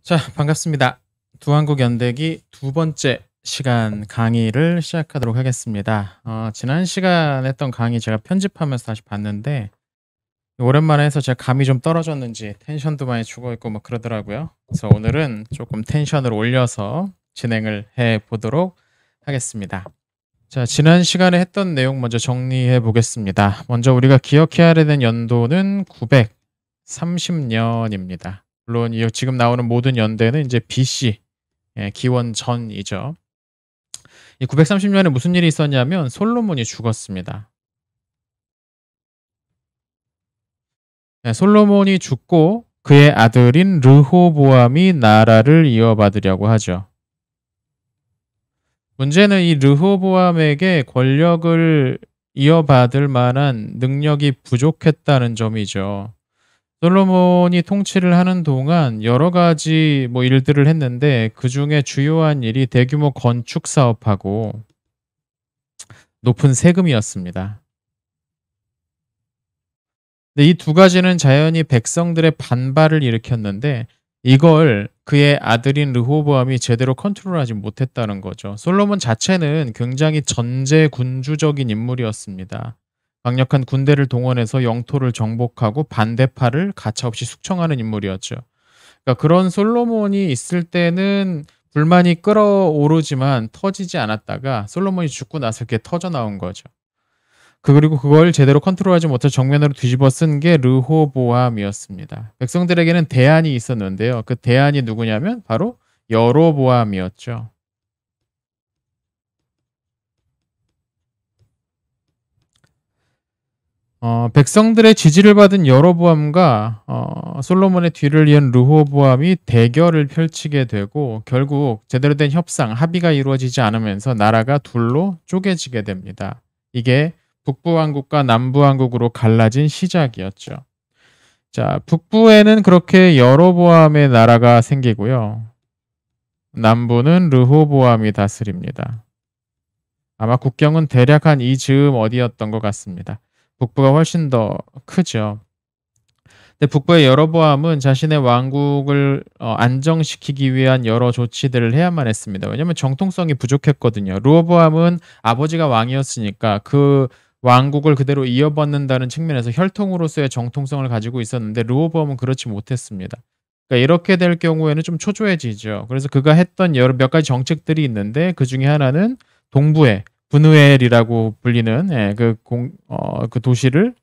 자, 반갑습니다. 두한국 연대기 두 번째 시간 강의를 시작하도록 하겠습니다. 지난 시간 했던 강의 제가 편집하면서 다시 봤는데 오랜만에 해서 제가 감이 좀 떨어졌는지 텐션도 많이 죽어있고 뭐 그러더라고요. 그래서 오늘은 조금 텐션을 올려서 진행을 해보도록 하겠습니다. 자, 지난 시간에 했던 내용 먼저 정리해 보겠습니다. 먼저 우리가 기억해야 되는 연도는 930년입니다. 물론 지금 나오는 모든 연대는 이제 BC, 기원 전이죠. 이 930년에 무슨 일이 있었냐면 솔로몬이 죽었습니다. 솔로몬이 죽고 그의 아들인 르호보암이 나라를 이어받으려고 하죠. 문제는 이 르호보암에게 권력을 이어받을 만한 능력이 부족했다는 점이죠. 솔로몬이 통치를 하는 동안 여러 가지 일들을 했는데 그중에 주요한 일이 대규모 건축 사업하고 높은 세금이었습니다. 근데 이 두 가지는 자연히 백성들의 반발을 일으켰는데 이걸 그의 아들인 르호보암이 제대로 컨트롤하지 못했다는 거죠. 솔로몬 자체는 굉장히 전제군주적인 인물이었습니다. 강력한 군대를 동원해서 영토를 정복하고 반대파를 가차없이 숙청하는 인물이었죠. 그러니까 그런 솔로몬이 있을 때는 불만이 끓어오르지만 터지지 않았다가 솔로몬이 죽고 나서 그게 터져 나온 거죠. 그리고 그걸 제대로 컨트롤하지 못해 정면으로 뒤집어 쓴 게 르호보암이었습니다. 백성들에게는 대안이 있었는데요. 그 대안이 누구냐면 바로 여로보암이었죠. 백성들의 지지를 받은 여로보암과 솔로몬의 뒤를 이은 르호보암이 대결을 펼치게 되고 결국 제대로 된 협상, 합의가 이루어지지 않으면서 나라가 둘로 쪼개지게 됩니다. 이게 북부왕국과 남부왕국으로 갈라진 시작이었죠. 자, 북부에는 그렇게 여로보암의 나라가 생기고요. 남부는 르호보암이 다스립니다. 아마 국경은 대략 한 이 즈음 어디였던 것 같습니다. 북부가 훨씬 더 크죠. 근데 북부의 여로보암은 자신의 왕국을 안정시키기 위한 여러 조치들을 해야만 했습니다. 왜냐하면 정통성이 부족했거든요. 르호보암은 아버지가 왕이었으니까 그 왕국을 그대로 이어받는다는 측면에서 혈통으로서의 정통성을 가지고 있었는데 르호보암은 그렇지 못했습니다. 그러니까 이렇게 될 경우에는 좀 초조해지죠. 그래서 그가 했던 몇 가지 정책들이 있는데 그 중에 하나는 동부에 분우엘이라고 불리는 그 도시를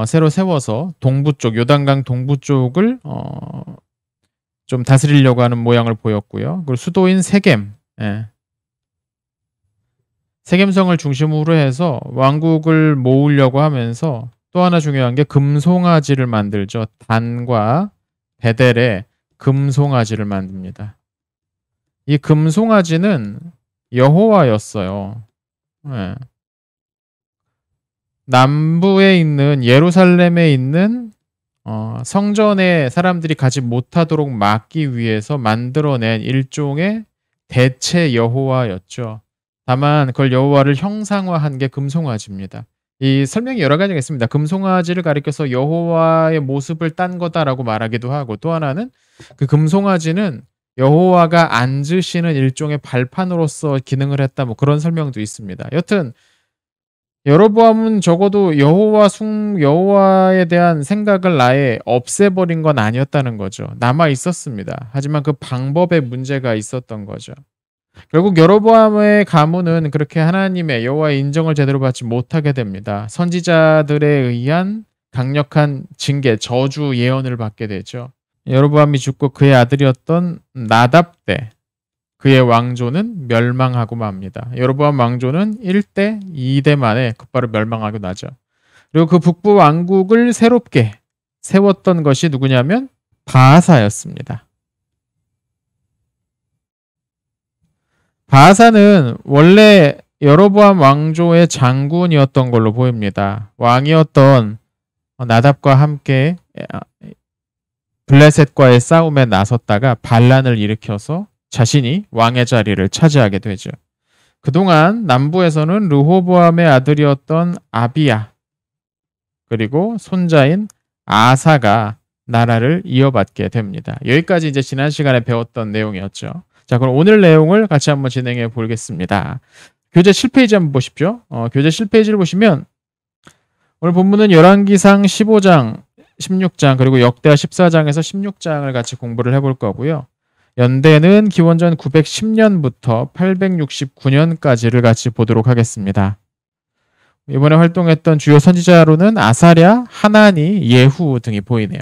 새로 세워서 동부 쪽, 요단강 동부 쪽을 좀 다스리려고 하는 모양을 보였고요. 그리고 수도인 세겜, 세겜성을 중심으로 해서 왕국을 모으려고 하면서 또 하나 중요한 게 금송아지를 만들죠. 단과 베델에 금송아지를 만듭니다. 이 금송아지는 여호와였어요. 남부에 있는 예루살렘에 있는 성전에 사람들이 가지 못하도록 막기 위해서 만들어낸 일종의 대체 여호와였죠. 다만 그걸 여호와를 형상화한 게 금송아지입니다. 이 설명이 여러 가지가 있습니다. 금송아지를 가리켜서 여호와의 모습을 딴 거다라고 말하기도 하고 또 하나는 그 금송아지는 여호와가 앉으시는 일종의 발판으로서 기능을 했다 그런 설명도 있습니다. 여튼 여로보암은 적어도 여호와에 대한 생각을 아예 없애버린 건 아니었다는 거죠. 남아 있었습니다. 하지만 그 방법에 문제가 있었던 거죠. 결국 여로보암의 가문은 그렇게 하나님의 여호와의 인정을 제대로 받지 못하게 됩니다. 선지자들에 의한 강력한 징계, 저주 예언을 받게 되죠. 여로보암이 죽고 그의 아들이었던 나답 때 그의 왕조는 멸망하고 맙니다. 여로보암 왕조는 1대, 2대 만에 곧바로 멸망하고 나죠. 그리고 그 북부 왕국을 새롭게 세웠던 것이 누구냐면 바하사였습니다. 바하사는 원래 여로보암 왕조의 장군이었던 걸로 보입니다. 왕이었던 나답과 함께 블레셋과의 싸움에 나섰다가 반란을 일으켜서 자신이 왕의 자리를 차지하게 되죠. 그동안 남부에서는 르호보암의 아들이었던 아비야 그리고 손자인 아사가 나라를 이어받게 됩니다. 여기까지 이제 지난 시간에 배웠던 내용이었죠. 자, 그럼 오늘 내용을 같이 한번 진행해 보겠습니다. 교재 7페이지 한번 보십시오. 교재 7페이지를 보시면 오늘 본문은 열왕기상 15장, 16장 그리고 역대하 14장에서 16장을 같이 공부를 해볼 거고요. 연대는 기원전 910년부터 869년까지를 같이 보도록 하겠습니다. 이번에 활동했던 주요 선지자로는 아사랴, 하나니, 예후 등이 보이네요.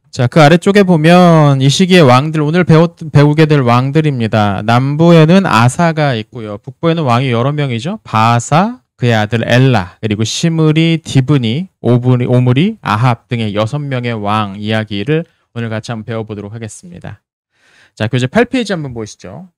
자, 그 아래쪽에 보면 이 시기의 왕들, 오늘 배우게 될 왕들입니다. 남부에는 아사가 있고요. 북부에는 왕이 여러 명이죠. 바아사, 그의 아들 엘라, 그리고 시므리, 디브니, 오므리, 아합 등의 6명의 왕 이야기를 오늘 같이 한번 배워보도록 하겠습니다. 자, 교재 8페이지 한번 보시죠.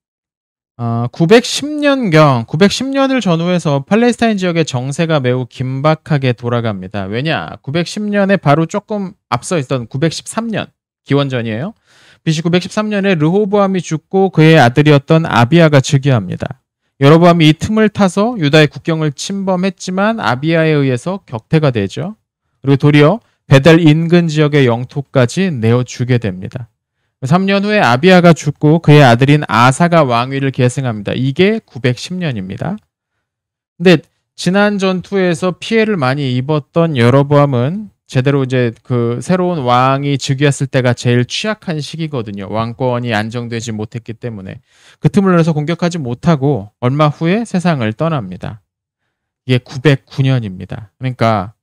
910년을 전후해서 팔레스타인 지역의 정세가 매우 긴박하게 돌아갑니다. 왜냐? 910년에 바로 조금 앞서 있던 913년, 기원전이에요. BC 913년에 르호보암이 죽고 그의 아들이었던 아비야가 즉위합니다. 여로보암이 이 틈을 타서 유다의 국경을 침범했지만 아비야에 의해서 격퇴가 되죠. 그리고 도리어 베델 인근 지역의 영토까지 내어주게 됩니다. 3년 후에 아비야가 죽고 그의 아들인 아사가 왕위를 계승합니다. 이게 910년입니다. 근데 지난 전투에서 피해를 많이 입었던 여로보암은 제대로 이제 그 새로운 왕이 즉위했을 때가 제일 취약한 시기거든요. 왕권이 안정되지 못했기 때문에. 그 틈을 내서 공격하지 못하고 얼마 후에 세상을 떠납니다. 이게 909년입니다. 그러니까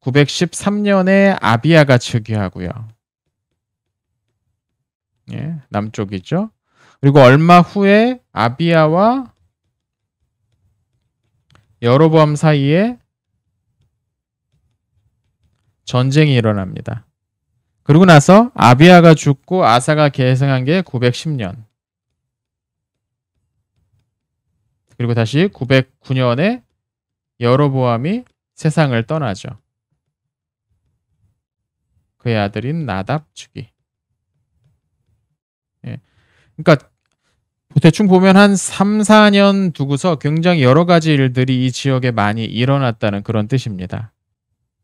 913년에 아비야가 즉위하고요. 예, 남쪽이죠. 그리고 얼마 후에 아비야와 여로보암 사이에 전쟁이 일어납니다. 그리고 나서 아비야가 죽고 아사가 계승한 게 910년. 그리고 다시 909년에 여로보암이 세상을 떠나죠. 그의 아들인 나답 즉위. 예. 그러니까 대충 보면 한 3, 4년 두고서 굉장히 여러 가지 일들이 이 지역에 많이 일어났다는 그런 뜻입니다.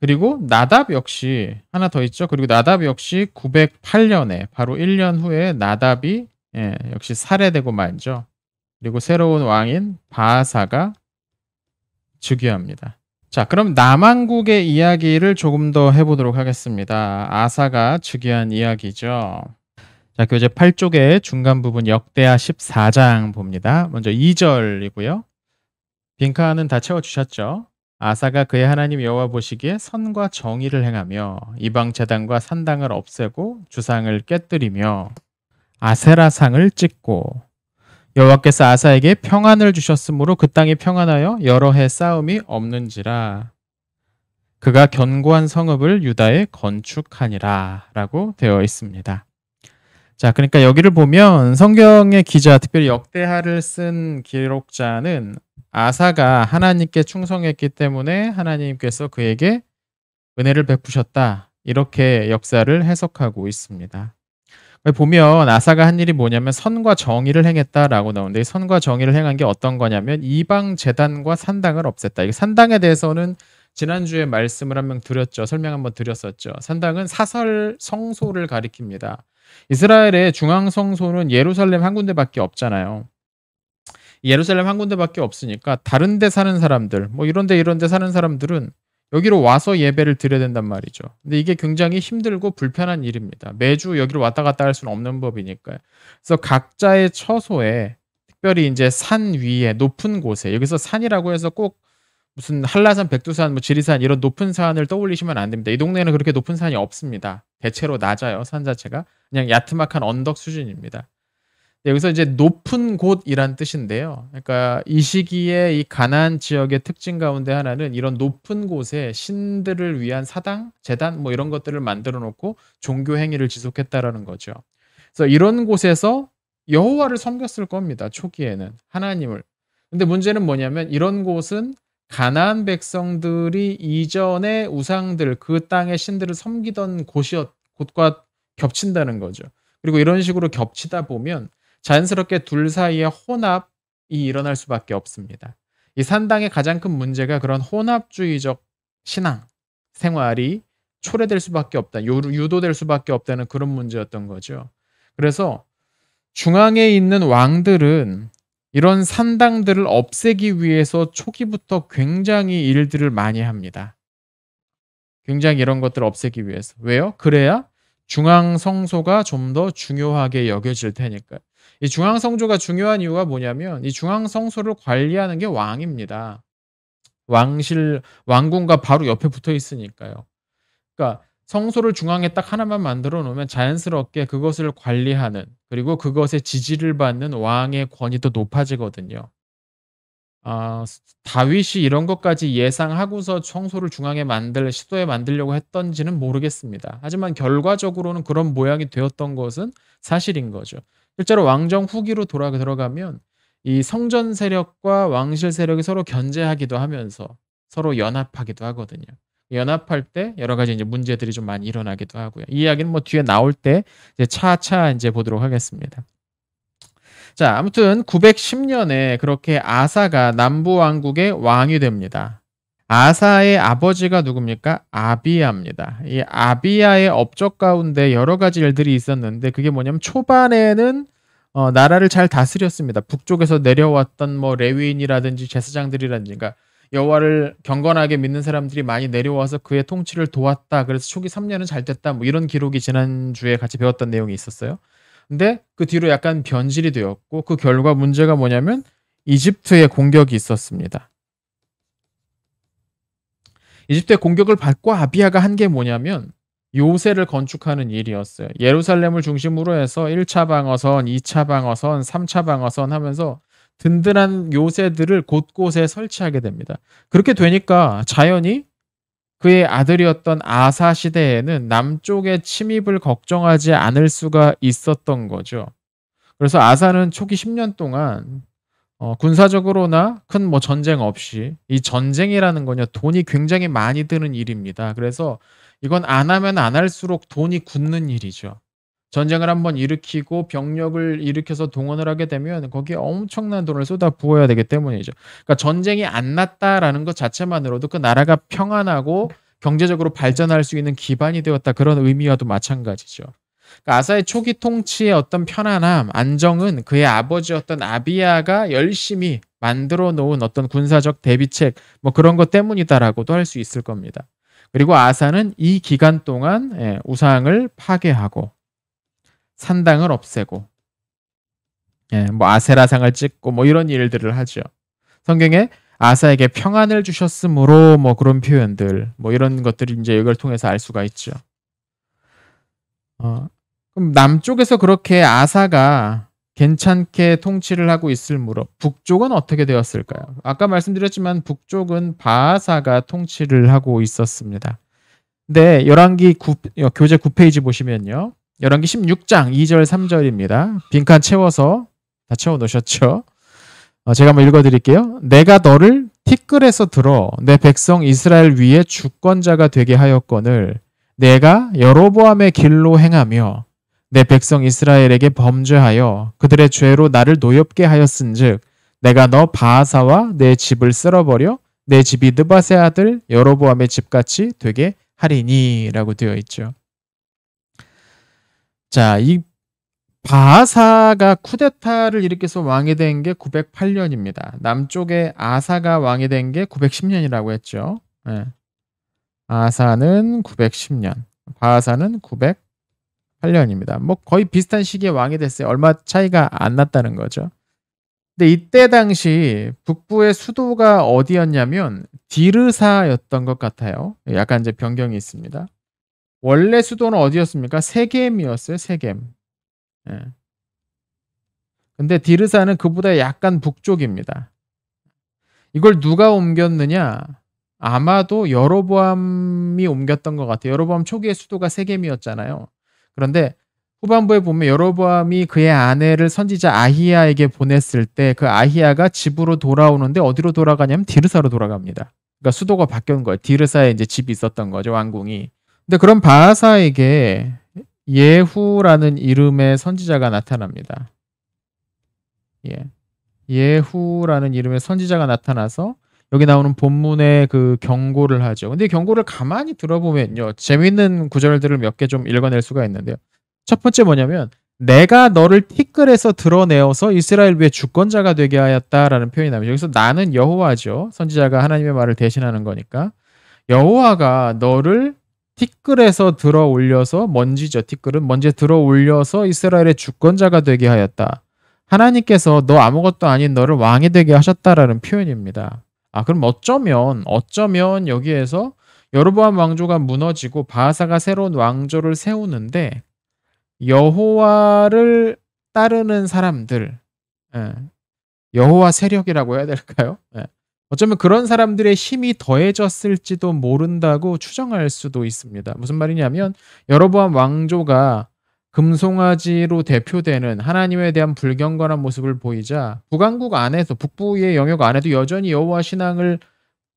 그리고 나답 역시 하나 더 있죠. 그리고 나답 역시 908년에 바로 1년 후에 나답이 역시 살해되고 말죠. 그리고 새로운 왕인 바아사가 즉위합니다. 자, 그럼 남왕국의 이야기를 조금 더 해보도록 하겠습니다. 아사가 즉위한 이야기죠. 자, 교재 8쪽의 중간 부분 역대하 14장 봅니다. 먼저 2절이고요. 빈칸은 다 채워주셨죠? 아사가 그의 하나님 여호와 보시기에 선과 정의를 행하며 이방 제단과 산당을 없애고 주상을 깨뜨리며 아세라상을 찍고 여호와께서 아사에게 평안을 주셨으므로 그 땅이 평안하여 여러 해 싸움이 없는지라 그가 견고한 성읍을 유다에 건축하니라 라고 되어 있습니다. 자, 그러니까 여기를 보면 성경의 기자, 특별히 역대하를 쓴 기록자는 아사가 하나님께 충성했기 때문에 하나님께서 그에게 은혜를 베푸셨다. 이렇게 역사를 해석하고 있습니다. 보면 아사가 한 일이 뭐냐면 선과 정의를 행했다라고 나오는데 선과 정의를 행한 게 어떤 거냐면 이방 제단과 산당을 없앴다. 이 산당에 대해서는 지난주에 말씀을 한번 드렸죠. 설명 한번 드렸었죠. 산당은 사설 성소를 가리킵니다. 이스라엘의 중앙 성소는 예루살렘 한 군데밖에 없잖아요. 예루살렘 한 군데밖에 없으니까 다른 데 사는 사람들, 뭐 이런 데 사는 사람들은 여기로 와서 예배를 드려야 된단 말이죠. 근데 이게 굉장히 힘들고 불편한 일입니다. 매주 여기로 왔다 갔다 할 수는 없는 법이니까요. 그래서 각자의 처소에 특별히 이제 산 위에 높은 곳에 여기서 산이라고 해서 꼭 무슨 한라산, 백두산, 뭐 지리산 이런 높은 산을 떠올리시면 안 됩니다. 이 동네는 그렇게 높은 산이 없습니다. 대체로 낮아요. 산 자체가. 그냥 야트막한 언덕 수준입니다. 여기서 이제 높은 곳이란 뜻인데요. 그러니까 이 시기에 이 가나안 지역의 특징 가운데 하나는 이런 높은 곳에 신들을 위한 사당, 제단 뭐 이런 것들을 만들어 놓고 종교 행위를 지속했다라는 거죠. 그래서 이런 곳에서 여호와를 섬겼을 겁니다. 초기에는 하나님을. 근데 문제는 뭐냐면 이런 곳은 가나안 백성들이 이전에 우상들, 그 땅의 신들을 섬기던 곳과 겹친다는 거죠. 그리고 이런 식으로 겹치다 보면 자연스럽게 둘 사이에 혼합이 일어날 수밖에 없습니다. 이 산당의 가장 큰 문제가 그런 혼합주의적 신앙 생활이 초래될 수밖에 없다. 유도될 수밖에 없다는 그런 문제였던 거죠. 그래서 중앙에 있는 왕들은 이런 산당들을 없애기 위해서 초기부터 굉장히 일들을 많이 합니다. 굉장히 이런 것들을 없애기 위해서. 왜요? 그래야 중앙 성소가 좀 더 중요하게 여겨질 테니까요. 이 중앙 성소가 중요한 이유가 뭐냐면 이 중앙 성소를 관리하는 게 왕입니다. 왕궁과 바로 옆에 붙어 있으니까요. 그러니까 성소를 중앙에 딱 하나만 만들어 놓으면 자연스럽게 그것을 관리하는, 그리고 그것의 지지를 받는 왕의 권위도 높아지거든요. 다윗이 이런 것까지 예상하고서 성소를 중앙에 시도해 만들려고 했던지는 모르겠습니다. 하지만 결과적으로는 그런 모양이 되었던 것은 사실인 거죠. 실제로 왕정 후기로 들어가면 이 성전 세력과 왕실 세력이 서로 견제하기도 하면서 서로 연합하기도 하거든요. 연합할 때 여러 가지 이제 문제들이 좀 많이 일어나기도 하고요. 이 이야기는 뭐 뒤에 나올 때 이제 차차 이제 보도록 하겠습니다. 자, 아무튼 910년에 그렇게 아사가 남부 왕국의 왕이 됩니다. 아사의 아버지가 누굽니까? 아비야입니다. 이 아비야의 업적 가운데 여러 가지 일들이 있었는데 그게 뭐냐면 초반에는 나라를 잘 다스렸습니다. 북쪽에서 내려왔던 뭐 레위인이라든지 제사장들이라든지, 그러니까 여호와를 경건하게 믿는 사람들이 많이 내려와서 그의 통치를 도왔다. 그래서 초기 3년은 잘 됐다. 뭐 이런 기록이 지난주에 같이 배웠던 내용이 있었어요. 근데 그 뒤로 약간 변질이 되었고 그 결과 문제가 뭐냐면 이집트의 공격이 있었습니다. 이집트의 공격을 받고 아비야가 한 게 뭐냐면 요새를 건축하는 일이었어요. 예루살렘을 중심으로 해서 1차 방어선, 2차 방어선, 3차 방어선 하면서 든든한 요새들을 곳곳에 설치하게 됩니다. 그렇게 되니까 자연히 그의 아들이었던 아사 시대에는 남쪽의 침입을 걱정하지 않을 수가 있었던 거죠. 그래서 아사는 초기 10년 동안 군사적으로나 큰 뭐 전쟁 없이, 이 전쟁이라는 거냐 돈이 굉장히 많이 드는 일입니다. 그래서 이건 안 하면 안 할수록 돈이 굳는 일이죠. 전쟁을 한번 일으키고 병력을 일으켜서 동원을 하게 되면 거기에 엄청난 돈을 쏟아 부어야 되기 때문이죠. 그러니까 전쟁이 안 났다라는 것 자체만으로도 그 나라가 평안하고 경제적으로 발전할 수 있는 기반이 되었다, 그런 의미와도 마찬가지죠. 그러니까 아사의 초기 통치의 어떤 편안함, 안정은 그의 아버지였던 아비야가 열심히 만들어 놓은 어떤 군사적 대비책 뭐 그런 것 때문이다라고도 할 수 있을 겁니다. 그리고 아사는 이 기간 동안 우상을 파괴하고 산당을 없애고 뭐 아세라상을 찍고 뭐 이런 일들을 하죠. 성경에 아사에게 평안을 주셨으므로 뭐 그런 표현들, 뭐 이런 것들이 이제 이걸 통해서 알 수가 있죠. 그럼 남쪽에서 그렇게 아사가 괜찮게 통치를 하고 있으므로 북쪽은 어떻게 되었을까요? 아까 말씀드렸지만 북쪽은 바아사가 통치를 하고 있었습니다. 근데 열왕기 교재 9페이지 보시면요. 열왕기 16장 2절 3절입니다. 빈칸 채워서 다 채워 놓으셨죠? 제가 한번 읽어드릴게요. 내가 너를 티끌에서 들어 내 백성 이스라엘 위에 주권자가 되게 하였거늘 내가 여로보암의 길로 행하며 내 백성 이스라엘에게 범죄하여 그들의 죄로 나를 노엽게 하였은즉 내가 너 바아사와 내 집을 쓸어버려 내 집이 느밧의 아들 여로보암의 집같이 되게 하리니 라고 되어 있죠. 자, 이 바아사가 쿠데타를 일으켜서 왕이 된 게 908년입니다. 남쪽에 아사가 왕이 된 게 910년이라고 했죠. 네. 아사는 910년, 바아사는 908년입니다. 뭐 거의 비슷한 시기에 왕이 됐어요. 얼마 차이가 안 났다는 거죠. 근데 이때 당시 북부의 수도가 어디였냐면 디르사였던 것 같아요. 약간 이제 변경이 있습니다. 원래 수도는 어디였습니까? 세겜이었어요. 세겜. 예. 근데 디르사는 그보다 약간 북쪽입니다. 이걸 누가 옮겼느냐? 아마도 여로보암이 옮겼던 것 같아요. 여로보암 초기의 수도가 세겜이었잖아요. 그런데 후반부에 보면 여로보암이 그의 아내를 선지자 아히야에게 보냈을 때 그 아히야가 집으로 돌아오는데 어디로 돌아가냐면 디르사로 돌아갑니다. 그러니까 수도가 바뀐 거예요. 디르사에 이제 집이 있었던 거죠, 왕궁이. 근데 그런 바아사에게 예후라는 이름의 선지자가 나타납니다. 예후라는 이름의 선지자가 나타나서 여기 나오는 본문의 그 경고를 하죠. 근데 이 경고를 가만히 들어보면요. 재밌는 구절들을 몇 개 좀 읽어낼 수가 있는데요. 첫 번째 뭐냐면 "내가 너를 티끌에서 드러내어서 이스라엘 위에 주권자가 되게 하였다."라는 표현이 나옵니다. 여기서 나는 여호와죠. 선지자가 하나님의 말을 대신하는 거니까. 여호와가 너를 티끌에서 들어 올려서 먼지죠. 티끌은 먼지에 들어 올려서 이스라엘의 주권자가 되게 하였다. 하나님께서 너 아무것도 아닌 너를 왕이 되게 하셨다라는 표현입니다. 그럼 어쩌면 여기에서 여로보암 왕조가 무너지고 바하사가 새로운 왕조를 세우는데 여호와를 따르는 사람들, 예, 여호와 세력이라고 해야 될까요? 예. 어쩌면 그런 사람들의 힘이 더해졌을지도 모른다고 추정할 수도 있습니다. 무슨 말이냐면 여로보암 왕조가 금송아지로 대표되는 하나님에 대한 불경건한 모습을 보이자 북왕국 안에서 북부의 영역 안에도 여전히 여호와 신앙을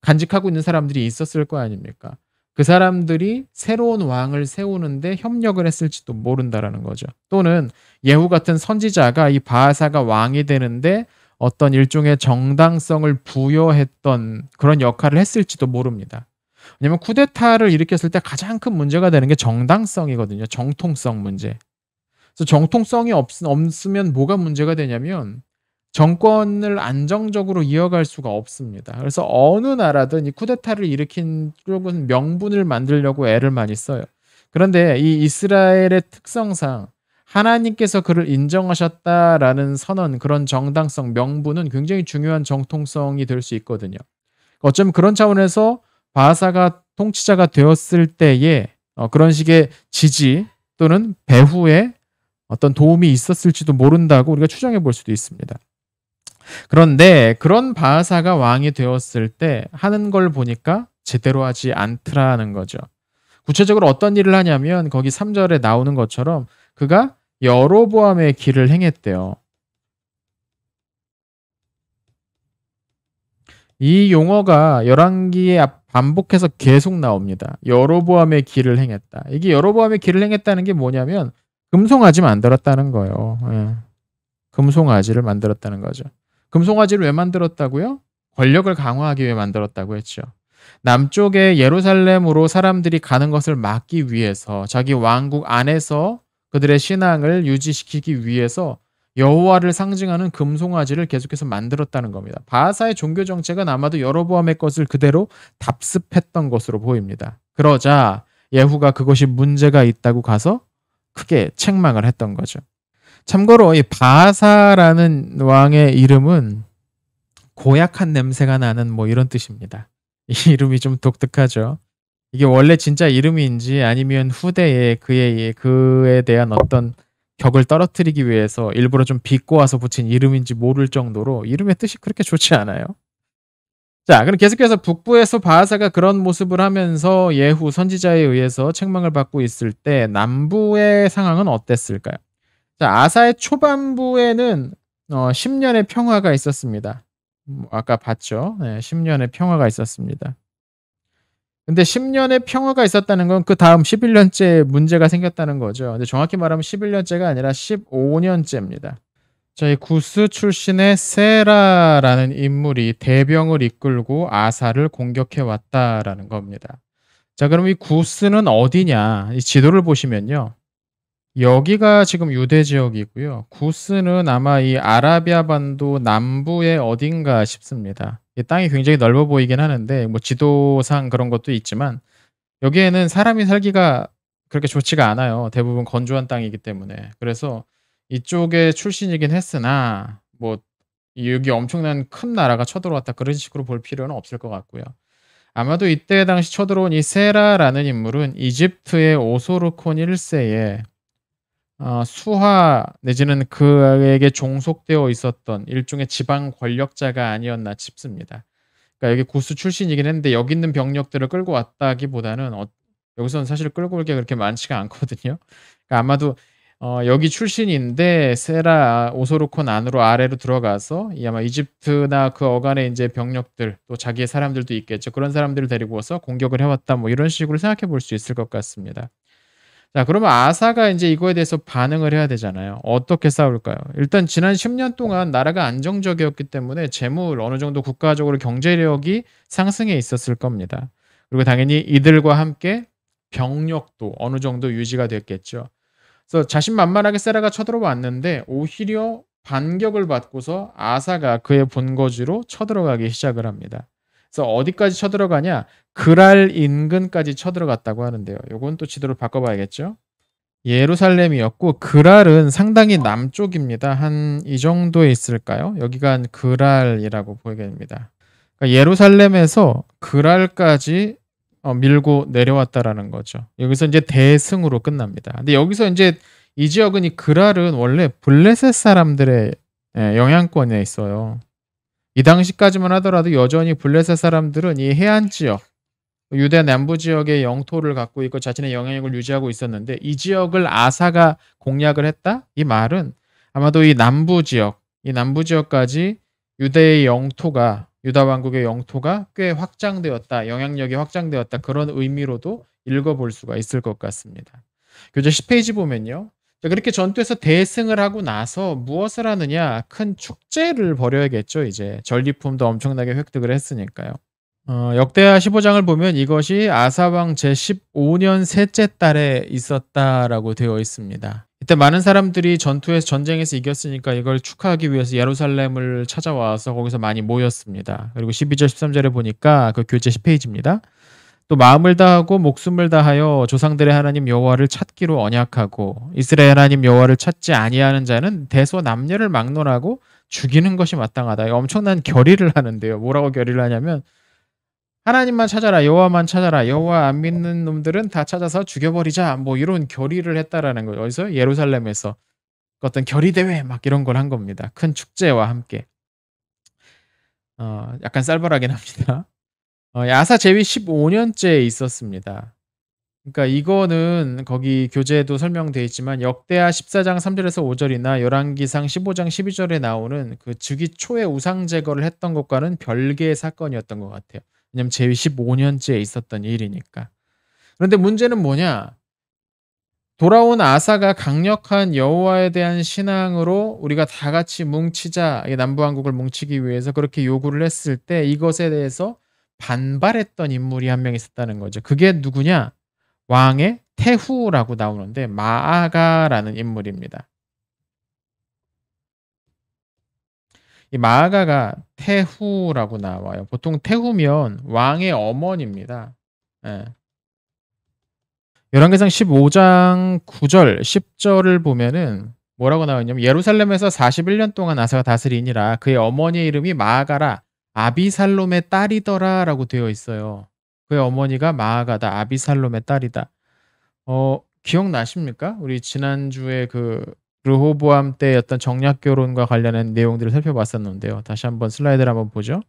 간직하고 있는 사람들이 있었을 거 아닙니까? 그 사람들이 새로운 왕을 세우는데 협력을 했을지도 모른다라는 거죠. 또는 예후 같은 선지자가 이 바하사가 왕이 되는데 어떤 일종의 정당성을 부여했던 그런 역할을 했을지도 모릅니다. 왜냐면 쿠데타를 일으켰을 때 가장 큰 문제가 되는 게 정당성이거든요. 정통성 문제. 그래서 정통성이 없으면 뭐가 문제가 되냐면 정권을 안정적으로 이어갈 수가 없습니다. 그래서 어느 나라든 이 쿠데타를 일으킨 쪽은 명분을 만들려고 애를 많이 써요. 그런데 이 이스라엘의 특성상 하나님께서 그를 인정하셨다라는 선언, 그런 정당성, 명분은 굉장히 중요한 정통성이 될 수 있거든요. 어쩌면 그런 차원에서 바하사가 통치자가 되었을 때에 그런 식의 지지 또는 배후에 어떤 도움이 있었을지도 모른다고 우리가 추정해 볼 수도 있습니다. 그런데 그런 바하사가 왕이 되었을 때 하는 걸 보니까 제대로 하지 않더라는 거죠. 구체적으로 어떤 일을 하냐면 거기 3절에 나오는 것처럼 그가 여로보암의 길을 행했대요. 이 용어가 열왕기에 반복해서 계속 나옵니다. 여로보암의 길을 행했다. 이게 여로보암의 길을 행했다는 게 뭐냐면 금송아지 만들었다는 거예요. 예. 금송아지를 만들었다는 거죠. 금송아지를 왜 만들었다고요? 권력을 강화하기 위해 만들었다고 했죠. 남쪽의 예루살렘으로 사람들이 가는 것을 막기 위해서 자기 왕국 안에서 그들의 신앙을 유지시키기 위해서 여호와를 상징하는 금송아지를 계속해서 만들었다는 겁니다. 바하사의 종교 정책은 아마도 여로보암의 것을 그대로 답습했던 것으로 보입니다. 그러자 예후가 그것이 문제가 있다고 가서 크게 책망을 했던 거죠. 참고로 이 바하사라는 왕의 이름은 고약한 냄새가 나는 뭐 이런 뜻입니다. 이 이름이 좀 독특하죠. 이게 원래 진짜 이름인지 아니면 후대에 그에 대한 어떤 격을 떨어뜨리기 위해서 일부러 좀 비꼬아서 붙인 이름인지 모를 정도로 이름의 뜻이 그렇게 좋지 않아요. 자, 그럼 계속해서 북부에서 바하사가 그런 모습을 하면서 예후 선지자에 의해서 책망을 받고 있을 때 남부의 상황은 어땠을까요? 자, 아사의 초반부에는 10년의 평화가 있었습니다. 아까 봤죠. 네, 10년의 평화가 있었습니다. 근데 10년의 평화가 있었다는 건 그다음 11년째 문제가 생겼다는 거죠. 근데 정확히 말하면 11년째가 아니라 15년째입니다. 자, 이 구스 출신의 세라라는 인물이 대병을 이끌고 아사를 공격해 왔다라는 겁니다. 자, 그럼 이 구스는 어디냐? 이 지도를 보시면요. 여기가 지금 유대 지역이고요. 구스는 아마 이 아라비아 반도 남부의 어딘가 싶습니다. 이 땅이 굉장히 넓어 보이긴 하는데 뭐 지도상 그런 것도 있지만 여기에는 사람이 살기가 그렇게 좋지가 않아요. 대부분 건조한 땅이기 때문에. 그래서 이쪽의 출신이긴 했으나 뭐 여기 엄청난 큰 나라가 쳐들어왔다 그런 식으로 볼 필요는 없을 것 같고요. 아마도 이때 당시 쳐들어온 이 세라라는 인물은 이집트의 오소르콘 1세에 수하 내지는 그에게 종속되어 있었던 일종의 지방 권력자가 아니었나 싶습니다. 그러니까 여기 구스 출신이긴 했는데 여기 있는 병력들을 끌고 왔다기보다는 여기서는 사실 끌고 올 게 그렇게 많지가 않거든요. 그러니까 아마도 여기 출신인데 세라 오소르콘 안으로 아래로 들어가서 아마 이집트나 그 어간의 이제 병력들 또 자기의 사람들도 있겠죠. 그런 사람들을 데리고 와서 공격을 해왔다 뭐 이런 식으로 생각해 볼 수 있을 것 같습니다. 자, 그러면 아사가 이제 이거에 대해서 반응을 해야 되잖아요. 어떻게 싸울까요? 일단 지난 10년 동안 나라가 안정적이었기 때문에 재물 어느 정도 국가적으로 경제력이 상승해 있었을 겁니다. 그리고 당연히 이들과 함께 병력도 어느 정도 유지가 됐겠죠. 그래서 자신만만하게 세라가 쳐들어왔는데 오히려 반격을 받고서 아사가 그의 본거지로 쳐들어가기 시작을 합니다. 그래서 어디까지 쳐들어가냐? 그랄 인근까지 쳐들어갔다고 하는데요. 요건 또 지도를 바꿔봐야겠죠. 예루살렘이었고 그랄은 상당히 남쪽입니다. 한 이 정도에 있을까요? 여기가 한 그랄이라고 보이게 됩니다. 그러니까 예루살렘에서 그랄까지 밀고 내려왔다라는 거죠. 여기서 이제 대승으로 끝납니다. 근데 여기서 이제 이 지역은 이 그랄은 원래 블레셋 사람들의 영향권에 있어요. 이 당시까지만 하더라도 여전히 블레셋 사람들은 이 해안 지역, 유대 남부 지역의 영토를 갖고 있고 자신의 영향력을 유지하고 있었는데 이 지역을 아사가 공략을 했다? 이 말은 아마도 이 남부 지역까지 유대의 영토가 유다 왕국의 영토가 꽤 확장되었다. 영향력이 확장되었다. 그런 의미로도 읽어볼 수가 있을 것 같습니다. 교재 10페이지 보면요. 자, 그렇게 전투에서 대승을 하고 나서 무엇을 하느냐? 큰 축제를 벌여야겠죠. 이제 전리품도 엄청나게 획득을 했으니까요. 역대하 15장을 보면 이것이 아사왕 제15년 셋째 달에 있었다라고 되어 있습니다. 이때 많은 사람들이 전쟁에서 이겼으니까 이걸 축하하기 위해서 예루살렘을 찾아와서 거기서 많이 모였습니다. 그리고 12절 13절에 보니까 그 교재 10페이지입니다. 또 마음을 다하고 목숨을 다하여 조상들의 하나님 여호와를 찾기로 언약하고 이스라엘 하나님 여호와를 찾지 아니하는 자는 대소남녀를 막론하고 죽이는 것이 마땅하다. 엄청난 결의를 하는데요. 뭐라고 결의를 하냐면 하나님만 찾아라, 여호와만 찾아라, 여호와 안 믿는 놈들은 다 찾아서 죽여버리자. 뭐 이런 결의를 했다라는 거예요. 어디서? 예루살렘에서 어떤 결의 대회 막 이런 걸 한 겁니다. 큰 축제와 함께. 약간 쌀벌하긴 합니다. 아사 제위 15년째에 있었습니다. 그러니까 이거는 거기 교재에도 설명되어 있지만 역대하 14장 3절에서 5절이나 열왕기상 15장 12절에 나오는 그 즉위 초에 우상 제거를 했던 것과는 별개의 사건이었던 것 같아요. 왜냐면 제위 15년째에 있었던 일이니까. 그런데 문제는 뭐냐? 돌아온 아사가 강력한 여호와에 대한 신앙으로 우리가 다 같이 뭉치자, 남부왕국을 뭉치기 위해서 그렇게 요구를 했을 때 이것에 대해서 반발했던 인물이 한 명 있었다는 거죠. 그게 누구냐? 왕의 태후라고 나오는데 마아가라는 인물입니다. 이 마아가가 태후라고 나와요. 보통 태후면 왕의 어머니입니다. 예. 열왕기상 15장 9절, 10절을 보면은 뭐라고 나와 있냐면 예루살렘에서 41년 동안 아사가 다스리니라 그의 어머니의 이름이 마아가라 아비살롬의 딸이더라라고 되어 있어요. 그의 어머니가 마아가다. 아비살롬의 딸이다. 기억나십니까? 우리 지난주에 그 르호보암 때 어떤 정략 결혼과 관련한 내용들을 살펴봤었는데요. 다시 한번 슬라이드를 한번 보죠.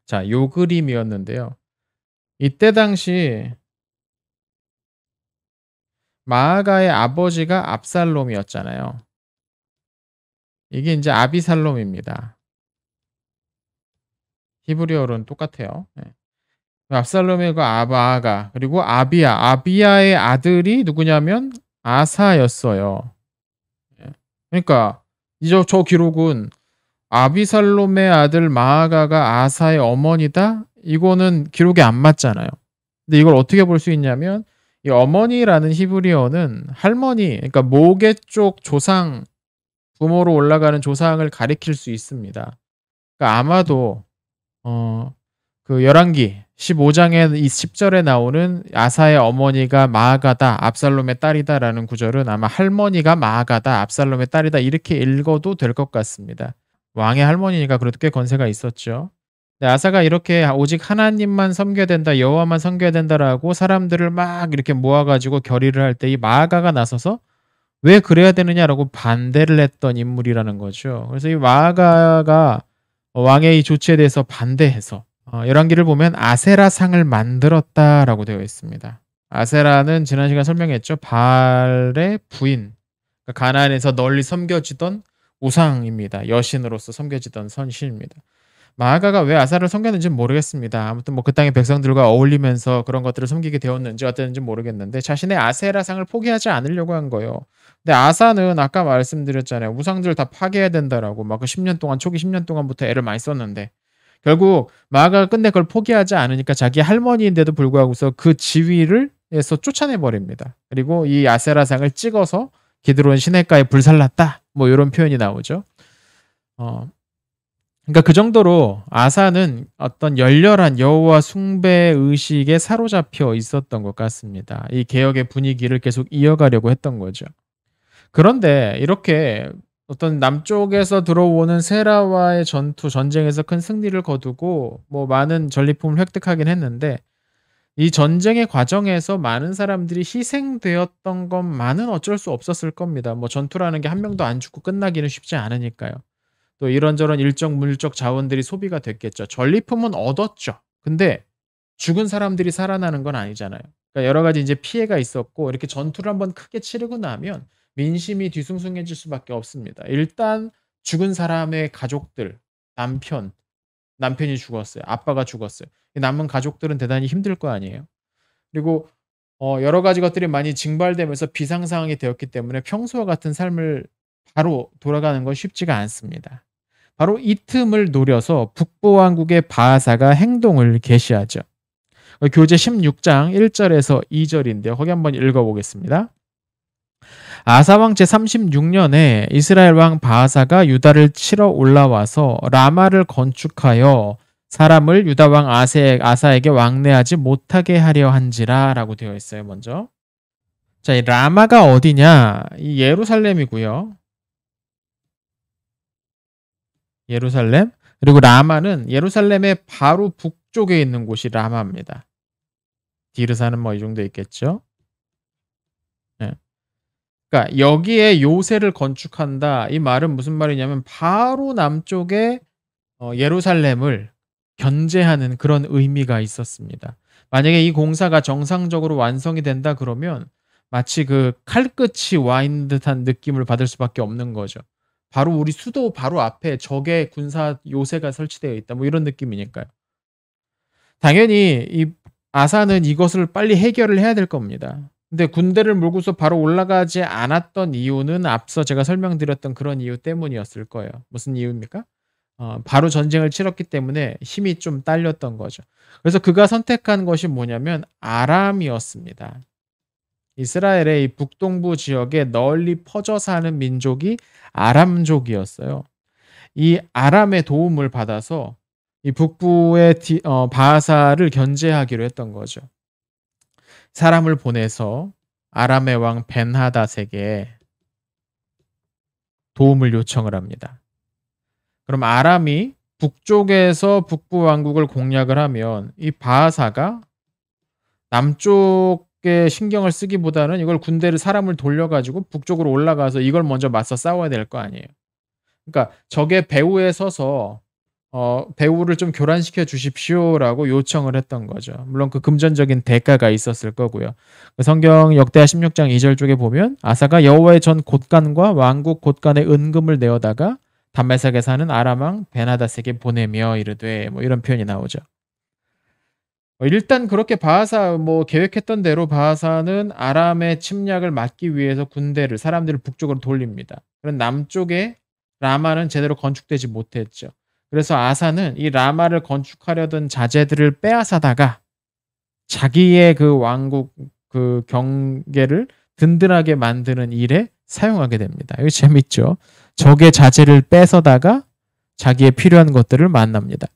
자, 요 그림이었는데요. 이때 당시 마아가의 아버지가 압살롬이었잖아요. 이게 이제 아비살롬입니다. 히브리어로는 똑같아요. 네. 압살롬의 그 마아가 그리고 아비야의 아들이 누구냐면 아사였어요. 예. 그러니까 저 기록은 아비살롬의 아들 마아가가 아사의 어머니다? 이거는 기록에 안 맞잖아요. 근데 이걸 어떻게 볼 수 있냐면 이 어머니라는 히브리어는 할머니, 그러니까 모계 쪽 조상, 부모로 올라가는 조상을 가리킬 수 있습니다. 그러니까 아마도 그 열왕기 15장의 이 10절에 나오는 아사의 어머니가 마아가다, 압살롬의 딸이다라는 구절은 아마 할머니가 마아가다, 압살롬의 딸이다 이렇게 읽어도 될 것 같습니다. 왕의 할머니니까 그래도 꽤 건세가 있었죠. 근데 아사가 이렇게 오직 하나님만 섬겨야 된다, 여호와만 섬겨야 된다라고 사람들을 막 이렇게 모아가지고 결의를 할 때 이 마아가가 나서서 왜 그래야 되느냐라고 반대를 했던 인물이라는 거죠. 그래서 이 마아가가 왕의 이 조치에 대해서 반대해서 열왕기를 보면 아세라상을 만들었다라고 되어 있습니다. 아세라는 지난 시간 설명했죠. 바알의 부인. 그러니까 가나안에서 널리 섬겨지던 우상입니다. 여신으로서 섬겨지던 선신입니다. 마아가가 왜 아사를 섬겼는지는 모르겠습니다. 아무튼 뭐 그 땅의 백성들과 어울리면서 그런 것들을 섬기게 되었는지 어땠는지 모르겠는데 자신의 아세라상을 포기하지 않으려고 한 거예요. 근데 아사는 아까 말씀드렸잖아요. 우상들 다 파괴해야 된다라고 막 그 10년 동안 초기 10년 동안부터 애를 많이 썼는데 결국 마아가가 끝내 그걸 포기하지 않으니까 자기 할머니인데도 불구하고서 그 지위를 에서 쫓아내 버립니다. 그리고 이 아세라상을 찍어서 기드론 시냇가에 불살랐다. 뭐 이런 표현이 나오죠. 어, 그러니까 그 정도로 아사는 어떤 열렬한 여호와 숭배 의식에 사로잡혀 있었던 것 같습니다. 이 개혁의 분위기를 계속 이어가려고 했던 거죠. 그런데 이렇게 어떤 남쪽에서 들어오는 세라와의 전쟁에서 큰 승리를 거두고 뭐 많은 전리품을 획득하긴 했는데 이 전쟁의 과정에서 많은 사람들이 희생되었던 것만은 어쩔 수 없었을 겁니다. 뭐 전투라는 게 한 명도 안 죽고 끝나기는 쉽지 않으니까요. 또 이런저런 일정 물적 자원들이 소비가 됐겠죠. 전리품은 얻었죠. 근데 죽은 사람들이 살아나는 건 아니잖아요. 그러니까 여러 가지 이제 피해가 있었고 이렇게 전투를 한번 크게 치르고 나면 민심이 뒤숭숭해질 수밖에 없습니다. 일단 죽은 사람의 가족들, 남편이 죽었어요. 아빠가 죽었어요. 남은 가족들은 대단히 힘들 거 아니에요. 그리고 여러 가지 것들이 많이 징발되면서 비상 상황이 되었기 때문에 평소와 같은 삶을 바로 돌아가는 건 쉽지가 않습니다. 바로 이 틈을 노려서 북부왕국의 바하사가 행동을 개시하죠. 교재 16장 1절에서 2절인데요. 거기 한번 읽어보겠습니다. 아사왕 제36년에 이스라엘 왕 바하사가 유다를 치러 올라와서 라마를 건축하여 사람을 유다 왕 아사에게 왕래하지 못하게 하려 한지라 라고 되어 있어요. 먼저 자, 이 라마가 어디냐? 이 예루살렘이고요. 예루살렘. 그리고 라마는 예루살렘의 바로 북쪽에 있는 곳이 라마입니다. 디르사는 뭐 이 정도 있겠죠. 네. 그러니까 여기에 요새를 건축한다. 이 말은 무슨 말이냐면 바로 남쪽에 예루살렘을 견제하는 그런 의미가 있었습니다. 만약에 이 공사가 정상적으로 완성이 된다 그러면 마치 그 칼끝이 와 있는 듯한 느낌을 받을 수밖에 없는 거죠. 바로 우리 수도 바로 앞에 적의 군사 요새가 설치되어 있다. 뭐 이런 느낌이니까요. 당연히 이 아사는 이것을 빨리 해결을 해야 될 겁니다. 근데 군대를 몰고서 바로 올라가지 않았던 이유는 앞서 제가 설명드렸던 그런 이유 때문이었을 거예요. 무슨 이유입니까? 바로 전쟁을 치렀기 때문에 힘이 좀 딸렸던 거죠. 그래서 그가 선택한 것이 뭐냐면 아람이었습니다. 이스라엘의 이 북동부 지역에 널리 퍼져 사는 민족이 아람족이었어요. 이 아람의 도움을 받아서 이 북부의 바하사를 견제하기로 했던 거죠. 사람을 보내서 아람의 왕 벤하닷에게 도움을 요청을 합니다. 그럼 아람이 북쪽에서 북부 왕국을 공략을 하면 이 바하사가 남쪽에 신경을 쓰기보다는 이걸 군대를 사람을 돌려가지고 북쪽으로 올라가서 이걸 먼저 맞서 싸워야 될 거 아니에요. 그러니까 적의 배후에 서서 배후를 좀 교란시켜 주십시오라고 요청을 했던 거죠. 물론 그 금전적인 대가가 있었을 거고요. 성경 역대하 16장 2절 쪽에 보면 아사가 여호와의 전 곳간과 왕국 곳간에 은금을 내어다가 담메색에 사는 아람 왕 베나닷에게 보내며 이르되 뭐 이런 표현이 나오죠. 일단 그렇게 바하사 계획했던 대로 바하사는 아람의 침략을 막기 위해서 군대를 사람들을 북쪽으로 돌립니다. 그런 남쪽에 라마는 제대로 건축되지 못했죠. 그래서 아사는 이 라마를 건축하려던 자재들을 빼앗아다가 자기의 그 왕국 그 경계를 든든하게 만드는 일에 사용하게 됩니다. 이거 재밌죠? 적의 자재를 뺏어다가 자기의 필요한 것들을 만납니다.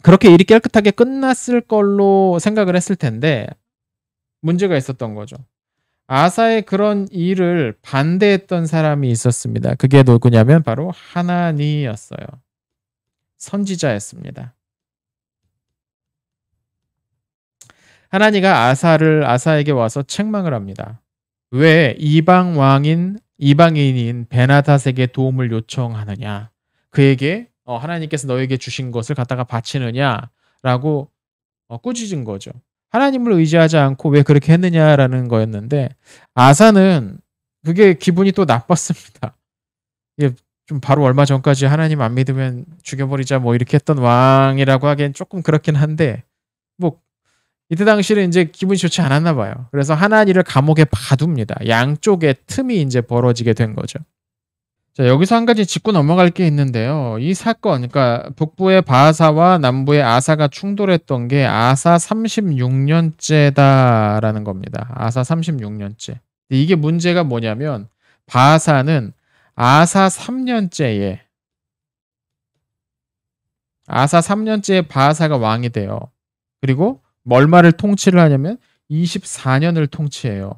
그렇게 일이 깨끗하게 끝났을 걸로 생각을 했을 텐데 문제가 있었던 거죠. 아사의 그런 일을 반대했던 사람이 있었습니다. 그게 누구냐면 바로 하나니였어요. 선지자였습니다. 하나니가 아사에게 와서 책망을 합니다. 왜 이방인인 베나닷에게 도움을 요청하느냐? 그에게 하나님께서 너에게 주신 것을 갖다가 바치느냐라고 꾸짖은 거죠. 하나님을 의지하지 않고 왜 그렇게 했느냐라는 거였는데 아사는 그게 기분이 또 나빴습니다. 좀 바로 얼마 전까지 하나님 안 믿으면 죽여버리자 뭐 이렇게 했던 왕이라고 하기엔 조금 그렇긴 한데 뭐 이때 당시에는 이제 기분이 좋지 않았나 봐요. 그래서 하나니를 감옥에 가둡니다. 양쪽에 틈이 이제 벌어지게 된 거죠. 자, 여기서 한 가지 짚고 넘어갈 게 있는데요. 이 사건, 그러니까 북부의 바하사와 남부의 아사가 충돌했던 게 아사 36년째다라는 겁니다. 아사 36년째. 이게 문제가 뭐냐면 바하사는 아사 3년째에 바하사가 왕이 돼요. 그리고 얼마를 통치를 하냐면 24년을 통치해요.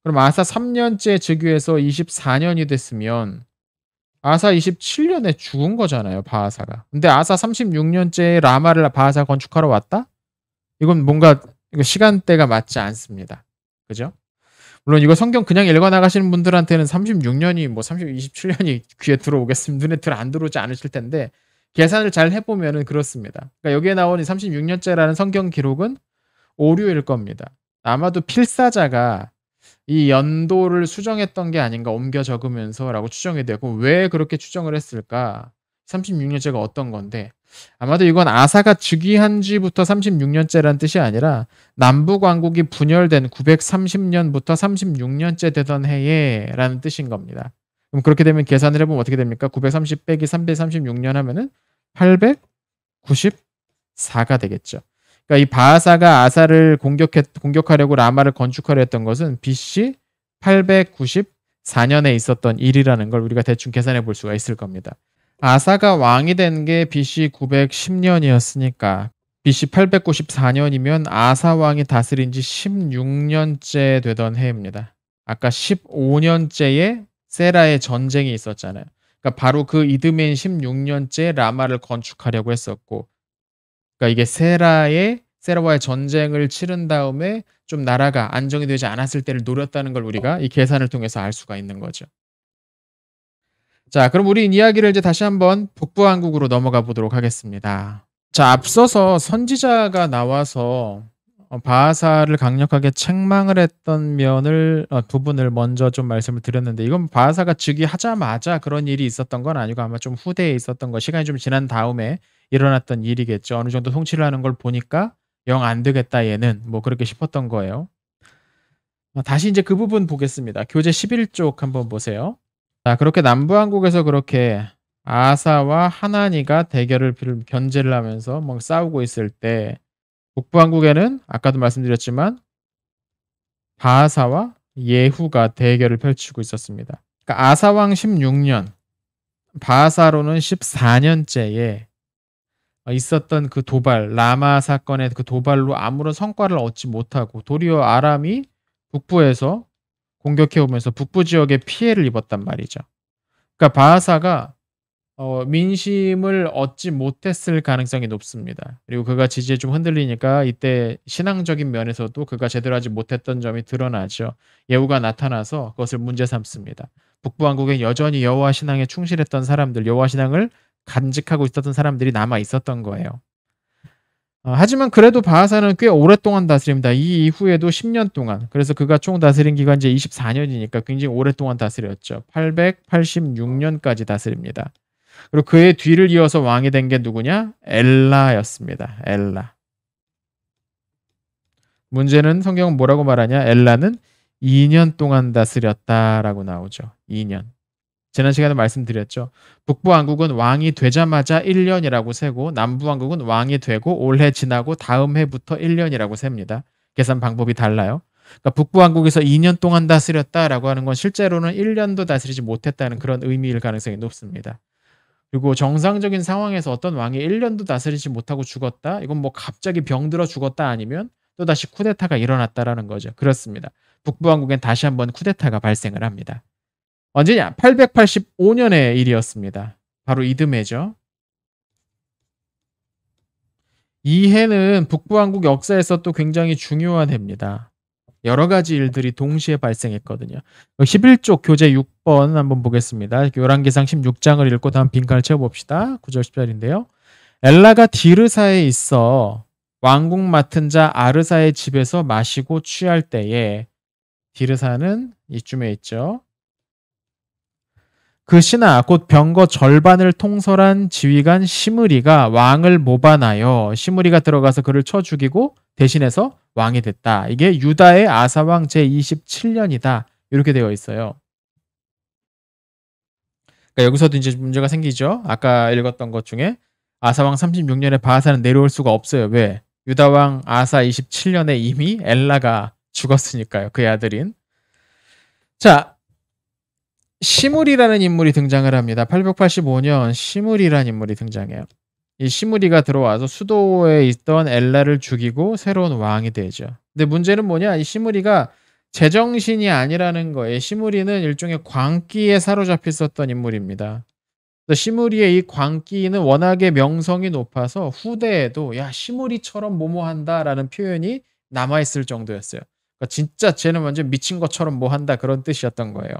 그럼 아사 3년째 즉위해서 24년이 됐으면 아사 27년에 죽은 거잖아요, 바하사가. 근데 아사 36년째에 라마를 바하사 건축하러 왔다? 이건 뭔가 시간대가 맞지 않습니다. 그죠? 물론 이거 성경 그냥 읽어 나가시는 분들한테는 36년이 뭐 27년이 귀에 들어오겠습니다. 눈에 안 들어오지 않으실 텐데 계산을 잘 해보면은 그렇습니다. 그러니까 여기에 나오는 36년째라는 성경 기록은 오류일 겁니다. 아마도 필사자가 이 연도를 수정했던 게 아닌가 옮겨 적으면서라고 추정이 되고 왜 그렇게 추정을 했을까? 36년째가 어떤 건데 아마도 이건 아사가 즉위한 지부터 36년째라는 뜻이 아니라 남북왕국이 분열된 930년부터 36년째 되던 해에라는 뜻인 겁니다. 그럼 그렇게 되면 계산을 해보면 어떻게 됩니까? 930 빼기 336년 하면은 894가 되겠죠. 그러니까 이 바하사가 아사를 공격하려고 라마를 건축하려 했던 것은 BC 894년에 있었던 일이라는 걸 우리가 대충 계산해 볼 수가 있을 겁니다. 아사가 왕이 된 게 BC 910년이었으니까 BC 894년이면 아사 왕이 다스린 지 16년째 되던 해입니다. 아까 15년째에 세라의 전쟁이 있었잖아요. 그러니까 바로 그 이듬해인 16년째 라마를 건축하려고 했었고 그러니까 이게 세라와의 전쟁을 치른 다음에 좀 나라가 안정이 되지 않았을 때를 노렸다는 걸 우리가 이 계산을 통해서 알 수가 있는 거죠. 자, 그럼 우리 이야기를 이제 다시 한번 북부왕국으로 넘어가 보도록 하겠습니다. 자, 앞서서 선지자가 나와서 바하사를 강력하게 책망을 했던 부분을 먼저 좀 말씀을 드렸는데 이건 바하사가 즉위하자마자 그런 일이 있었던 건 아니고 아마 좀 후대에 있었던 거 시간이 좀 지난 다음에 일어났던 일이겠죠. 어느 정도 통치를 하는 걸 보니까 영 안 되겠다 얘는 뭐 그렇게 싶었던 거예요. 다시 이제 그 부분 보겠습니다. 교재 11쪽 한번 보세요. 자, 그렇게 남부왕국에서 그렇게 아사와 하나니가 견제를 하면서 뭐 싸우고 있을 때 북부왕국에는 아까도 말씀드렸지만 바하사와 예후가 대결을 펼치고 있었습니다. 그러니까 아사왕 16년, 바하사로는 14년째에 있었던 그 도발, 라마 사건의 그 도발로 아무런 성과를 얻지 못하고 도리어 아람이 북부에서 공격해 오면서 북부 지역에 피해를 입었단 말이죠. 그러니까 바하사가 민심을 얻지 못했을 가능성이 높습니다. 그리고 그가 지지에 좀 흔들리니까 이때 신앙적인 면에서도 그가 제대로 하지 못했던 점이 드러나죠. 예후가 나타나서 그것을 문제 삼습니다. 북부왕국에 여전히 여호와 신앙에 충실했던 사람들, 여호와 신앙을 간직하고 있었던 사람들이 남아 있었던 거예요. 하지만 그래도 바하사는 꽤 오랫동안 다스립니다. 이 이후에도 10년 동안. 그래서 그가 총 다스린 기간이 이제 24년이니까 굉장히 오랫동안 다스렸죠. 886년까지 다스립니다. 그리고 그의 뒤를 이어서 왕이 된 게 누구냐? 엘라였습니다. 엘라. 문제는 성경은 뭐라고 말하냐? 엘라는 2년 동안 다스렸다라고 나오죠. 2년. 지난 시간에 말씀드렸죠. 북부왕국은 왕이 되자마자 1년이라고 세고 남부왕국은 왕이 되고 올해 지나고 다음 해부터 1년이라고 셉니다. 계산 방법이 달라요. 그러니까 북부왕국에서 2년 동안 다스렸다라고 하는 건 실제로는 1년도 다스리지 못했다는 그런 의미일 가능성이 높습니다. 그리고 정상적인 상황에서 어떤 왕이 1년도 다스리지 못하고 죽었다? 이건 뭐 갑자기 병들어 죽었다 아니면 또다시 쿠데타가 일어났다라는 거죠. 그렇습니다. 북부왕국엔 다시 한번 쿠데타가 발생을 합니다. 언제냐? 885년의 일이었습니다. 바로 이듬해죠. 이 해는 북부왕국 역사에서 또 굉장히 중요한 해입니다. 여러 가지 일들이 동시에 발생했거든요. 11쪽 교재 6번 한번 보겠습니다. 열왕기상 16장을 읽고 다음 빈칸을 채워봅시다. 9절 10절인데요. 엘라가 디르사에 있어 왕국 맡은 자 아르사의 집에서 마시고 취할 때에 디르사는 이쯤에 있죠. 그 신하 곧 병거 절반을 통솔한 지휘관 시므리가 왕을 모반하여 시므리가 들어가서 그를 쳐 죽이고 대신해서 왕이 됐다. 이게 유다의 아사왕 제27년이다. 이렇게 되어 있어요. 그러니까 여기서도 이제 문제가 생기죠. 아까 읽었던 것 중에 아사왕 36년에 바하사는 내려올 수가 없어요. 왜? 유다왕 아사 27년에 이미 엘라가 죽었으니까요. 그의 아들인. 자, 시므리라는 인물이 등장을 합니다. 885년 시므리라는 인물이 등장해요. 이 시므리가 들어와서 수도에 있던 엘라를 죽이고 새로운 왕이 되죠. 근데 문제는 뭐냐? 이 시므리가 제정신이 아니라는 거예요. 시므리는 일종의 광기에 사로잡혀 있었던 인물입니다. 시므리의 이 광기는 워낙에 명성이 높아서 후대에도 야 시므리처럼 뭐뭐한다라는 표현이 남아있을 정도였어요. 그러니까 진짜 쟤는 완전 미친 것처럼 뭐한다 그런 뜻이었던 거예요.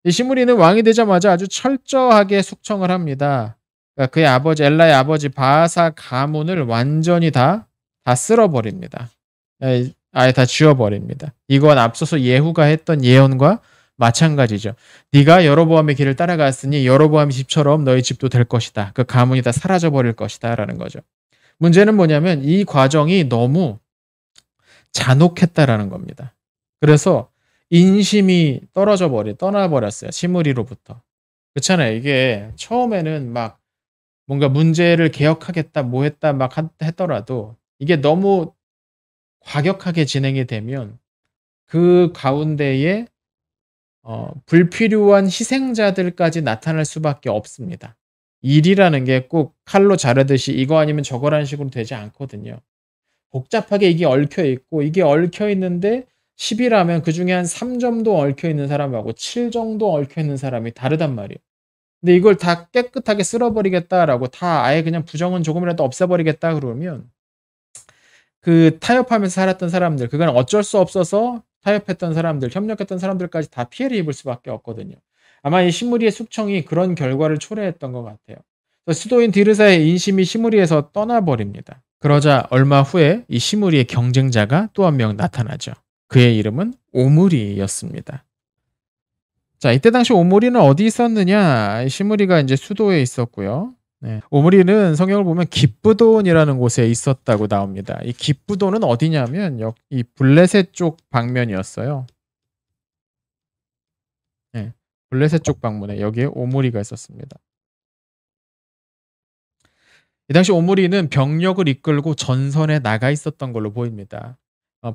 이 시므리는 왕이 되자마자 아주 철저하게 숙청을 합니다. 그러니까 그의 아버지 엘라의 아버지 바하사 가문을 완전히 다 쓸어버립니다. 아예 다 지워버립니다. 이건 앞서서 예후가 했던 예언과 마찬가지죠. 네가 여로보암의 길을 따라갔으니 여로보암 집처럼 너희 집도 될 것이다. 그 가문이 다 사라져버릴 것이다 라는 거죠. 문제는 뭐냐면 이 과정이 너무 잔혹했다라는 겁니다. 그래서 인심이 떠나버렸어요. 시므리로부터. 그렇잖아요. 이게 처음에는 막 뭔가 문제를 개혁하겠다 뭐 했다 막 했더라도 이게 너무 과격하게 진행이 되면 그 가운데에 불필요한 희생자들까지 나타날 수밖에 없습니다. 일이라는 게 꼭 칼로 자르듯이 이거 아니면 저거라는 식으로 되지 않거든요. 복잡하게 이게 얽혀 있고 이게 얽혀 있는데 10이라면 그중에 한 3 정도 얽혀 있는 사람하고 7 정도 얽혀 있는 사람이 다르단 말이에요. 근데 이걸 다 깨끗하게 쓸어버리겠다라고 다 아예 그냥 부정은 조금이라도 없애버리겠다 그러면 그 타협하면서 살았던 사람들, 그건 어쩔 수 없어서 타협했던 사람들, 협력했던 사람들까지 다 피해를 입을 수밖에 없거든요. 아마 이 시므리의 숙청이 그런 결과를 초래했던 것 같아요. 수도인 디르사의 인심이 시므리에서 떠나버립니다. 그러자 얼마 후에 이 시므리의 경쟁자가 또 한 명 나타나죠. 그의 이름은 오므리였습니다. 자, 이때 당시 오므리는 어디 있었느냐? 시므리가 이제 수도에 있었고요. 네. 오므리는 성경을 보면 기브돈이라는 곳에 있었다고 나옵니다. 이 기브돈은 어디냐면 이 블레셋 쪽 방면이었어요. 네. 블레셋 쪽 방문에 여기에 오므리가 있었습니다. 이 당시 오므리는 병력을 이끌고 전선에 나가 있었던 걸로 보입니다.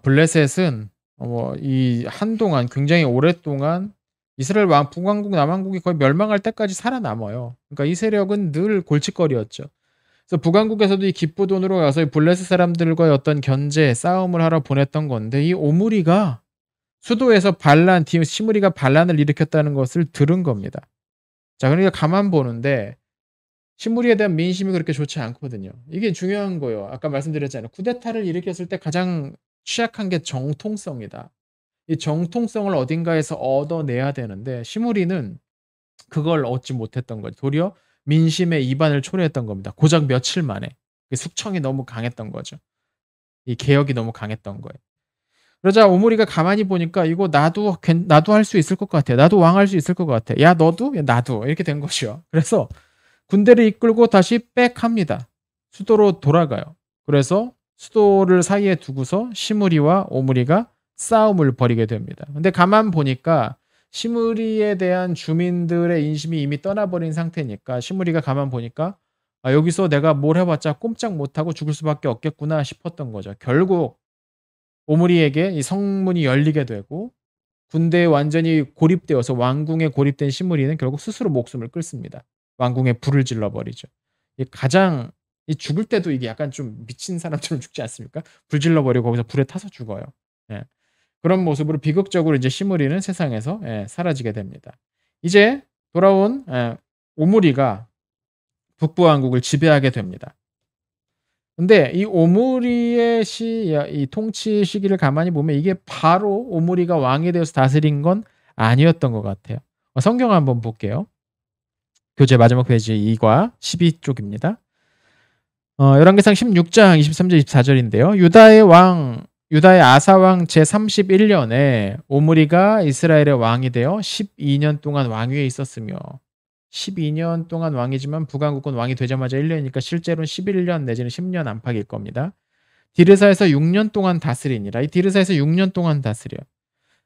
블레셋은 이 한동안 굉장히 오랫동안 이스라엘 북왕국 남왕국이 거의 멸망할 때까지 살아남아요. 그러니까 이 세력은 늘 골칫거리였죠. 그래서 북왕국에서도 이 기브돈으로 가서 블레셋 사람들과의 어떤 견제, 싸움을 하러 보냈던 건데 이 오므리가 수도에서 시므리가 반란을 일으켰다는 것을 들은 겁니다. 자, 그러니까 가만 보는데 시므리에 대한 민심이 그렇게 좋지 않거든요. 이게 중요한 거예요. 아까 말씀드렸잖아요. 쿠데타를 일으켰을 때 가장 취약한 게 정통성이다. 이 정통성을 어딘가에서 얻어내야 되는데 시므리는 그걸 얻지 못했던 거죠. 도리어 민심의 이반을 초래했던 겁니다. 고작 며칠 만에. 숙청이 너무 강했던 거죠. 이 개혁이 너무 강했던 거예요. 그러자 오므리가 가만히 보니까 이거 나도 할 수 있을 것 같아. 나도 왕할 수 있을 것 같아. 야 너도? 야, 나도. 이렇게 된 것이요. 그래서 군대를 이끌고 다시 백합니다. 수도로 돌아가요. 그래서 수도를 사이에 두고서 시므리와 오므리가 싸움을 벌이게 됩니다. 근데 가만 보니까 시므리에 대한 주민들의 인심이 이미 떠나버린 상태니까 시므리가 가만 보니까 여기서 내가 뭘 해봤자 꼼짝 못하고 죽을 수밖에 없겠구나 싶었던 거죠. 결국 오므리에게 이 성문이 열리게 되고 군대에 완전히 고립되어서 왕궁에 고립된 시므리는 결국 스스로 목숨을 끊습니다. 왕궁에 불을 질러버리죠. 가장 죽을 때도 이게 약간 좀 미친 사람처럼 죽지 않습니까? 불 질러버리고 거기서 불에 타서 죽어요. 예. 그런 모습으로 비극적으로 이제 시므리는 세상에서 사라지게 됩니다. 이제 돌아온 오므리가 북부 왕국을 지배하게 됩니다. 근데 이 오므리의 이 통치 시기를 가만히 보면 이게 바로 오므리가 왕이 되어서 다스린 건 아니었던 것 같아요. 성경 한번 볼게요. 교재 마지막 페이지 2과 12쪽입니다. 열왕기상 16장 23절 24절인데요. 유다의 왕 유다의 아사왕 제31년에 오므리가 이스라엘의 왕이 되어 12년 동안 왕위에 있었으며 12년 동안 왕이지만 북왕국은 왕이 되자마자 1년이니까 실제로는 11년 내지는 10년 안팎일 겁니다. 디르사에서 6년 동안 다스리니라. 이 디르사에서 6년 동안 다스려.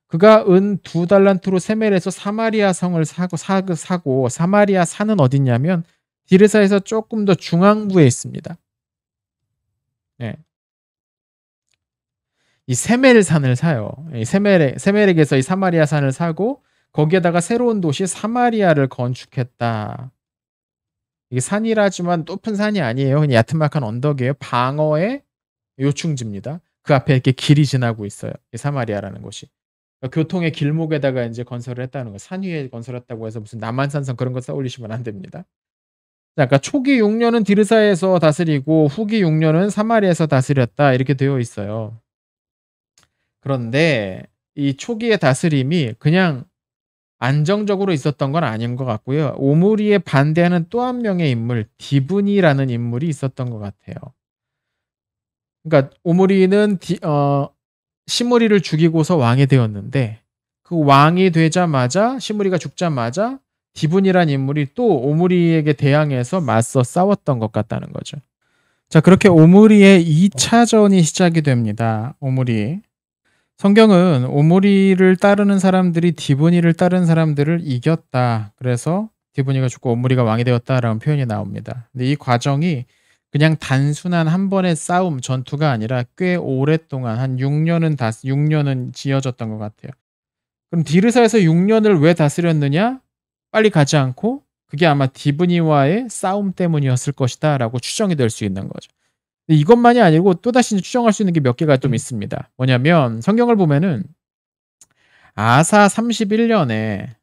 그가 은 2달란트로 세멜에서 사마리아 성을 사고 사마리아 산은 어딨냐면 디르사에서 조금 더 중앙부에 있습니다. 네. 이 세멜 산을 사요. 이 세멜에게서 이 사마리아 산을 사고 거기에다가 새로운 도시 사마리아를 건축했다. 이게 산이라지만 높은 산이 아니에요. 그냥 야트막한 언덕이에요. 방어의 요충지입니다. 그 앞에 이렇게 길이 지나고 있어요. 이 사마리아라는 곳이. 그러니까 교통의 길목에다가 이제 건설을 했다는 거. 산 위에 건설했다고 해서 무슨 남한산성 그런 거 떠올리시면 안 됩니다. 자, 그러니까 초기 6년은 디르사에서 다스리고 후기 6년은 사마리아에서 다스렸다 이렇게 되어 있어요. 그런데 이 초기의 다스림이 그냥 안정적으로 있었던 건 아닌 것 같고요. 오므리에 반대하는 또 한 명의 인물 디브니라는 인물이 있었던 것 같아요. 그러니까 오므리는 시므리를 죽이고서 왕이 되었는데 그 왕이 되자마자 시므리가 죽자마자 디브니라는 인물이 또 오므리에게 대항해서 맞서 싸웠던 것 같다는 거죠. 자, 그렇게 오므리의 2차전이 시작이 됩니다. 오므리. 성경은 오므리를 따르는 사람들이 디브니를 따르는 사람들을 이겼다. 그래서 디브니가 죽고 오므리가 왕이 되었다라는 표현이 나옵니다. 근데 이 과정이 그냥 단순한 한 번의 싸움, 전투가 아니라 꽤 오랫동안 한 6년은 지어졌던 것 같아요. 그럼 디르사에서 6년을 왜 다스렸느냐? 빨리 가지 않고 그게 아마 디브니와의 싸움 때문이었을 것이다 라고 추정이 될 수 있는 거죠. 이것만이 아니고 또다시 추정할 수 있는 게 몇 개가 좀 있습니다. 뭐냐면 성경을 보면은 아사 31년에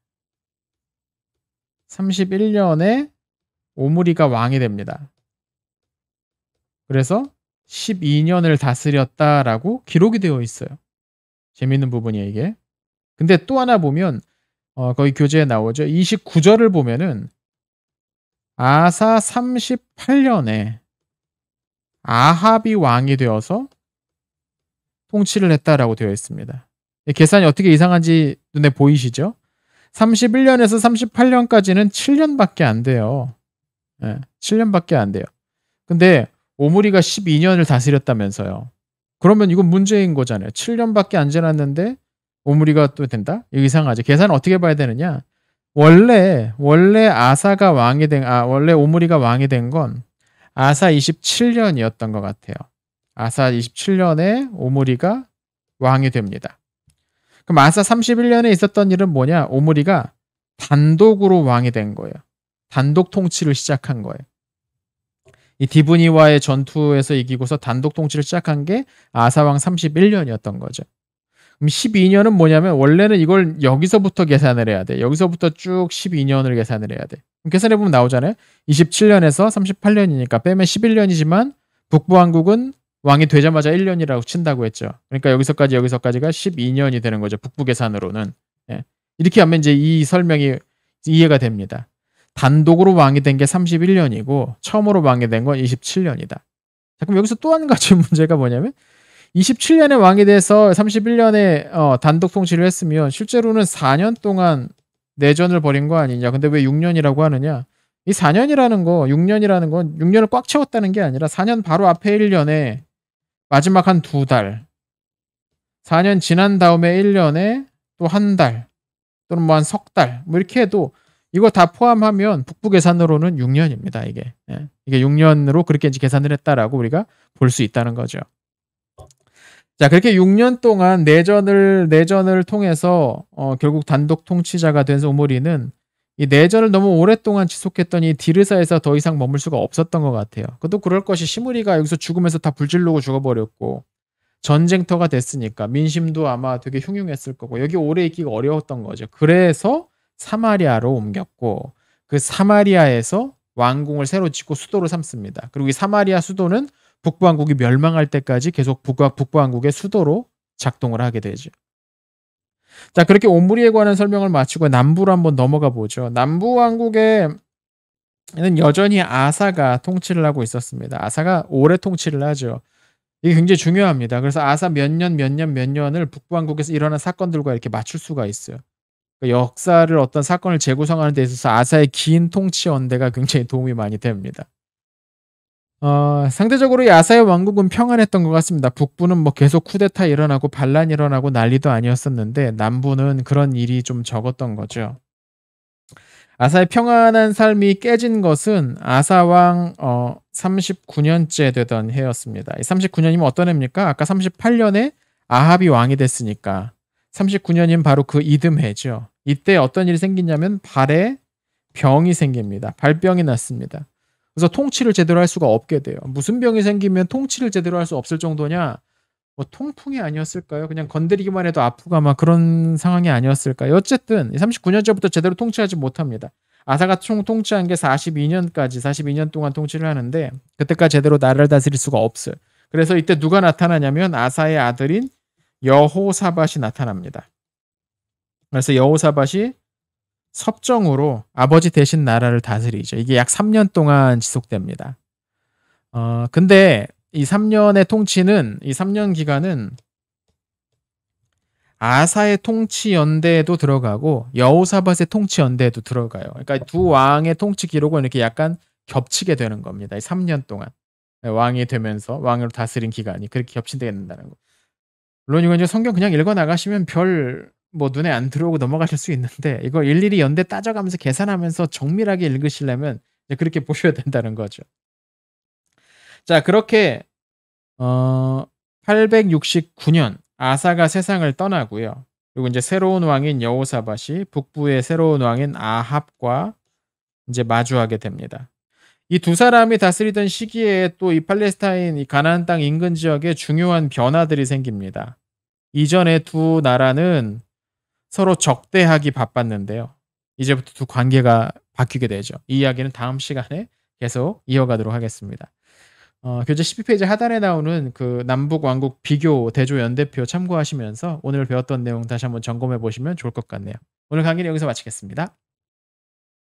오므리가 왕이 됩니다. 그래서 12년을 다스렸다라고 기록이 되어 있어요. 재밌는 부분이에요, 이게. 근데 또 하나 보면 거기 교재에 나오죠. 29절을 보면은 아사 38년에 아합이 왕이 되어서 통치를 했다라고 되어 있습니다. 계산이 어떻게 이상한지 눈에 보이시죠? 31년에서 38년까지는 7년밖에 안 돼요. 네, 7년밖에 안 돼요. 근데 오므리가 12년을 다스렸다면서요. 그러면 이건 문제인 거잖아요. 7년밖에 안 지났는데 오므리가 또 된다? 이거 이상하죠. 계산을 어떻게 봐야 되느냐? 원래 오므리가 왕이 된 건 아사 27년이었던 것 같아요. 아사 27년에 오므리가 왕이 됩니다. 그럼 아사 31년에 있었던 일은 뭐냐? 오므리가 단독으로 왕이 된 거예요. 단독 통치를 시작한 거예요. 이 디브니와의 전투에서 이기고서 단독 통치를 시작한 게 아사왕 31년이었던 거죠. 그럼 12년은 뭐냐면 원래는 이걸 여기서부터 계산을 해야 돼. 여기서부터 쭉 12년을 계산을 해야 돼. 그럼 계산해보면 나오잖아요. 27년에서 38년이니까 빼면 11년이지만 북부왕국은 왕이 되자마자 1년이라고 친다고 했죠. 그러니까 여기서까지가 12년이 되는 거죠. 북부 계산으로는. 예. 이렇게 하면 이제 이 설명이 이해가 됩니다. 단독으로 왕이 된 게 31년이고 처음으로 왕이 된 건 27년이다. 자, 그럼 여기서 또 한 가지 문제가 뭐냐면 27년에 왕이 돼서 31년에 단독 통치를 했으면 실제로는 4년 동안 내전을 벌인 거 아니냐. 근데 왜 6년이라고 하느냐. 이 4년이라는 거 6년이라는 건 6년을 꽉 채웠다는 게 아니라 4년 바로 앞에 1년에 마지막 한 2달 4년 지난 다음에 1년에 또 한 달 또는 뭐 한 석 달 뭐 이렇게 해도 이거 다 포함하면 북부 계산으로는 6년입니다. 이게. 예. 이게 6년으로 그렇게 이제 계산을 했다라고 우리가 볼 수 있다는 거죠. 자, 그렇게 6년 동안 내전을 통해서 결국 단독 통치자가 된 오므리는 이 내전을 너무 오랫동안 지속했더니 디르사에서 더 이상 머물 수가 없었던 것 같아요. 그것도 그럴 것이 시므리가 여기서 죽으면서 다 불질르고 죽어버렸고 전쟁터가 됐으니까 민심도 아마 되게 흉흉했을 거고 여기 오래 있기가 어려웠던 거죠. 그래서 사마리아로 옮겼고 그 사마리아에서 왕궁을 새로 짓고 수도로 삼습니다. 그리고 이 사마리아 수도는 북부왕국이 멸망할 때까지 계속 북부왕국의 수도로 작동을 하게 되죠. 자, 그렇게 오므리에 관한 설명을 마치고 남부로 한번 넘어가 보죠. 남부왕국에는 여전히 아사가 통치를 하고 있었습니다. 아사가 오래 통치를 하죠. 이게 굉장히 중요합니다. 그래서 아사 몇 년, 몇 년, 몇 년을 북왕국에서 일어난 사건들과 이렇게 맞출 수가 있어요. 역사를 어떤 사건을 재구성하는 데 있어서 아사의 긴 통치 연대가 굉장히 도움이 많이 됩니다. 상대적으로 이 아사의 왕국은 평안했던 것 같습니다. 북부는 뭐 계속 쿠데타 일어나고 반란 일어나고 난리도 아니었었는데 남부는 그런 일이 좀 적었던 거죠. 아사의 평안한 삶이 깨진 것은 아사왕 39년째 되던 해였습니다. 이 39년이면 어떤 해입니까? 아까 38년에 아합이 왕이 됐으니까 39년이면 바로 그 이듬해죠. 이때 어떤 일이 생기냐면 발에 병이 생깁니다. 발병이 났습니다. 그래서 통치를 제대로 할 수가 없게 돼요. 무슨 병이 생기면 통치를 제대로 할 수 없을 정도냐? 뭐 통풍이 아니었을까요? 그냥 건드리기만 해도 아프고 막 그런 상황이 아니었을까요? 어쨌든 39년째부터 제대로 통치하지 못합니다. 아사가 총 통치한 게 42년 동안 통치를 하는데 그때까지 제대로 나라를 다스릴 수가 없어요. 그래서 이때 누가 나타나냐면 아사의 아들인 여호사밧이 나타납니다. 그래서 여호사밧이 섭정으로 아버지 대신 나라를 다스리죠. 이게 약 3년 동안 지속됩니다. 근데 이 3년의 통치는, 이 3년 기간은 아사의 통치 연대에도 들어가고 여호사밧의 통치 연대에도 들어가요. 그러니까 두 왕의 통치 기록은 이렇게 약간 겹치게 되는 겁니다. 이 3년 동안 왕이 되면서 왕으로 다스린 기간이 그렇게 겹치게 된다는 거. 물론 이건 이제 성경 그냥 읽어 나가시면 별 뭐 눈에 안 들어오고 넘어가실 수 있는데 이거 일일이 연대 따져가면서 계산하면서 정밀하게 읽으시려면 이제 그렇게 보셔야 된다는 거죠. 자, 그렇게 869년 아사가 세상을 떠나고요. 그리고 이제 새로운 왕인 여호사밧이 북부의 새로운 왕인 아합과 이제 마주하게 됩니다. 이 두 사람이 다스리던 시기에 또 이 팔레스타인 이 가나안 땅 인근 지역에 중요한 변화들이 생깁니다. 이전에 두 나라는 서로 적대하기 바빴는데요. 이제부터 두 관계가 바뀌게 되죠. 이 이야기는 다음 시간에 계속 이어가도록 하겠습니다. 교재 12페이지 하단에 나오는 그 남북 왕국 비교 대조 연대표 참고하시면서 오늘 배웠던 내용 다시 한번 점검해 보시면 좋을 것 같네요. 오늘 강의는 여기서 마치겠습니다.